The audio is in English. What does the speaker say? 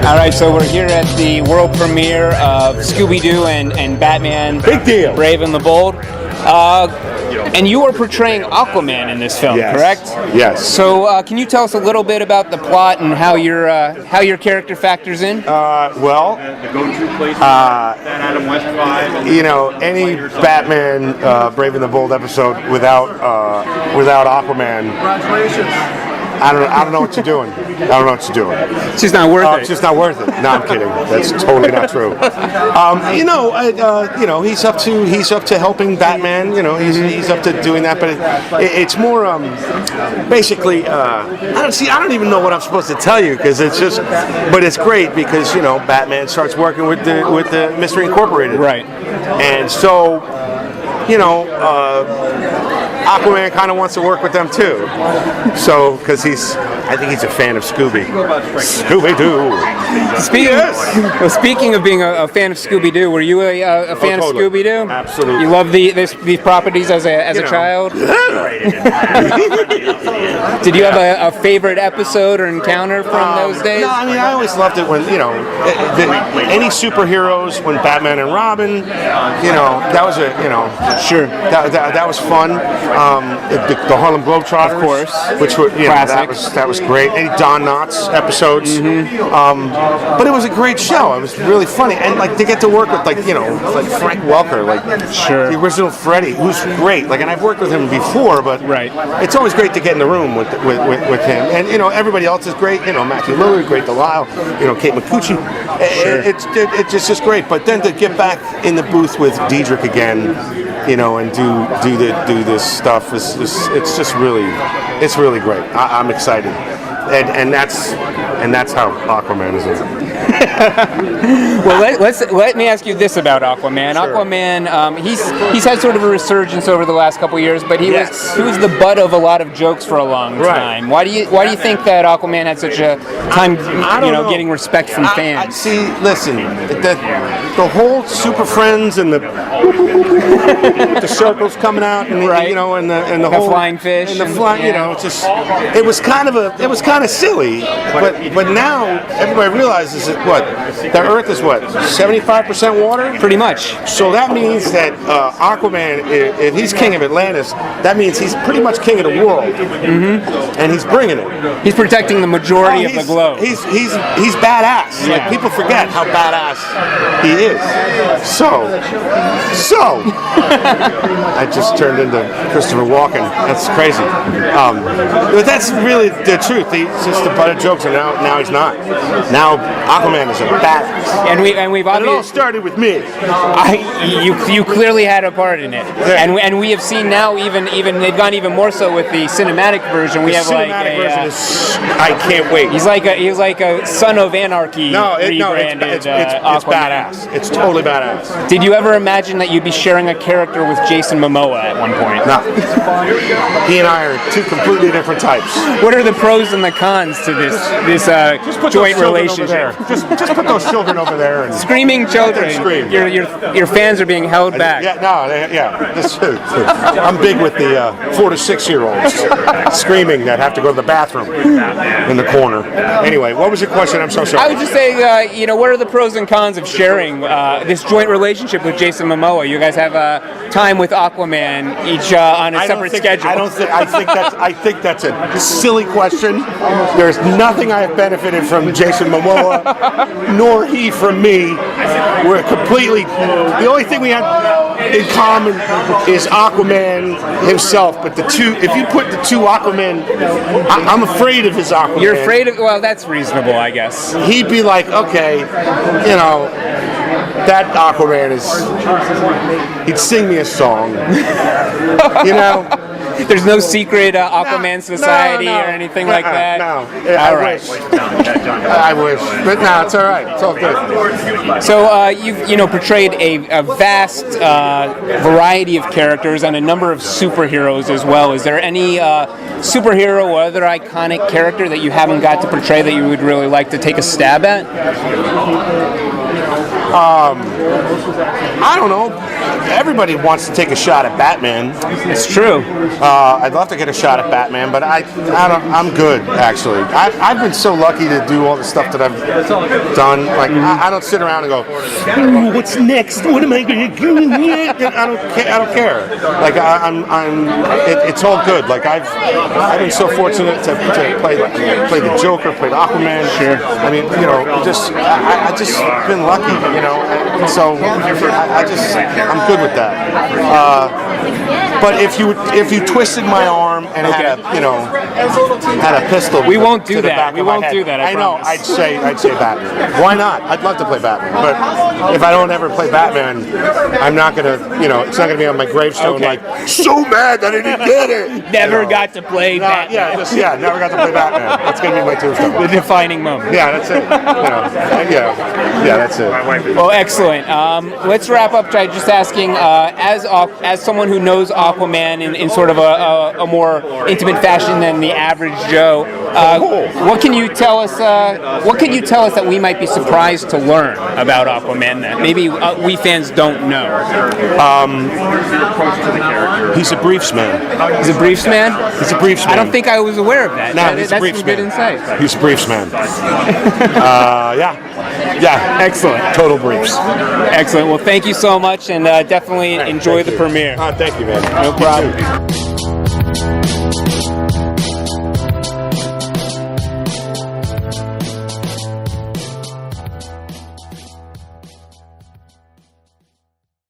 All right, so we're here at the world premiere of Scooby-Doo and Batman. Big deal. Brave and the Bold. And you are portraying Aquaman in this film, correct? Yes. So, can you tell us a little bit about the plot and how your character factors in? You know, any Batman Brave and the Bold episode without Aquaman. I don't know what you're doing. I don't know what you're doing. It's just not worth it. It's just not worth it. No, I'm kidding. That's totally not true. He's up to helping Batman. You know, he's up to doing that. But it's more basically. I don't even know what I'm supposed to tell you because it's just. But it's great because Batman starts working with the Mystery Incorporated. Right. And so, Aquaman kind of wants to work with them too. So, because I think he's a fan of Scooby-Doo. Speaking of being a fan of Scooby-Doo, were you a fan of Scooby-Doo? Absolutely. You loved these properties as a child? Did you have a favorite episode or encounter from those days? No, I mean, I always loved it when, any superheroes, when Batman and Robin, that was Sure. That was fun. The Harlem Globetrotters, of course, which were that was great. Any Don Knotts episodes, but it was a great show. It was really funny, and to get to work with like Frank Welker, the original Freddy, who's great. And I've worked with him before, but it's always great to get in the room with him. And everybody else is great. Matthew Lillard, great Delisle, Kate McCucci. It's just great. But then to get back in the booth with Diedrich again, and do this stuff it's just really great. I'm excited, and that's how Aquaman is in it. Well, let me ask you this about Aquaman. Sure. Aquaman, he's had sort of a resurgence over the last couple of years, but he was the butt of a lot of jokes for a long time. Why do you think that Aquaman had such a time getting respect from fans? See, listen, the whole Super Friends and the circles coming out and and the whole flying fish and the flying, it was kind of silly, but now everybody realizes that the Earth is 75% water, pretty much. So that means that Aquaman, if he's king of Atlantis, that means he's pretty much king of the world, and he's bringing it. He's protecting the majority of the globe. He's badass. Yeah. People forget how badass he is. So I just turned into Christopher Walken. That's crazy. But that's really the truth. He's just a butt of jokes, and now he's not. Now Aquaman is a badass. And we've it all started with me. You clearly had a part in it. Yeah. And we have seen now even they've gone even more so with the cinematic version. We have version is, I can't wait. He's like a Son of Anarchy rebranded. It's badass. It's totally badass. Did you ever imagine that you'd be sharing a character with Jason Momoa at one point? No. He and I are two completely different types. What are the pros and the cons to this joint relationship? Just put those children over there and screaming children. Scream. Your fans are being held back. I'm big with the 4 to 6 year olds screaming that have to go to the bathroom in the corner. Anyway, what was your question? I'm so sorry. I would just say, what are the pros and cons of sharing this joint relationship with Jason Momoa? You guys have time with Aquaman each on a separate schedule. I think that's a silly question. There's nothing I have benefited from Jason Momoa, nor he from me. We're completely. The only thing we have in common is Aquaman himself. But if you put the two Aquaman, I'm afraid of his Aquaman. You're afraid of? Well, that's reasonable, I guess. He'd be like, okay, that Aquaman he'd sing me a song, There's no secret Aquaman society or anything like that? No. Yeah, I wish. But no, it's all right. It's all good. So you've portrayed a vast variety of characters and a number of superheroes as well. Is there any superhero or other iconic character that you haven't got to portray that you would really like to take a stab at? I don't know. Everybody wants to take a shot at Batman. It's true. I'd love to get a shot at Batman, but I'm good, actually. I've been so lucky to do all the stuff that I've done. Like, I don't sit around and go, "Ooh, what's next? What am I going to do?" I don't care. Like, it's all good. Like, I've been so fortunate to play the Joker, play the Aquaman. Sure. I mean, I just been lucky, and so I'm good with that. But if you twisted my arm and had a pistol, we won't do that. We won't do that. I know. I'd say Batman. Why not? I'd love to play Batman, but if I don't ever play Batman, I'm not gonna. It's not gonna be on my gravestone like so mad that I didn't get it. Never got to play Batman. Never got to play Batman. That's gonna be my tombstone. The defining moment. Yeah, that's it. That's it. Well, excellent. Let's wrap up by just asking, as someone who knows Aquaman in sort of a more intimate fashion than the average Joe, what can you tell us? What can you tell us that we might be surprised to learn about Aquaman that maybe we fans don't know? He's a briefs man. He's a briefs man? He's a briefs man. I don't think I was aware of that. No, he's a briefs man. That's some good insight. He's a briefs man. Yeah. Excellent. Total briefs. Excellent. Well, thank you so much, and definitely enjoy the premiere. Thank you, man. No problem.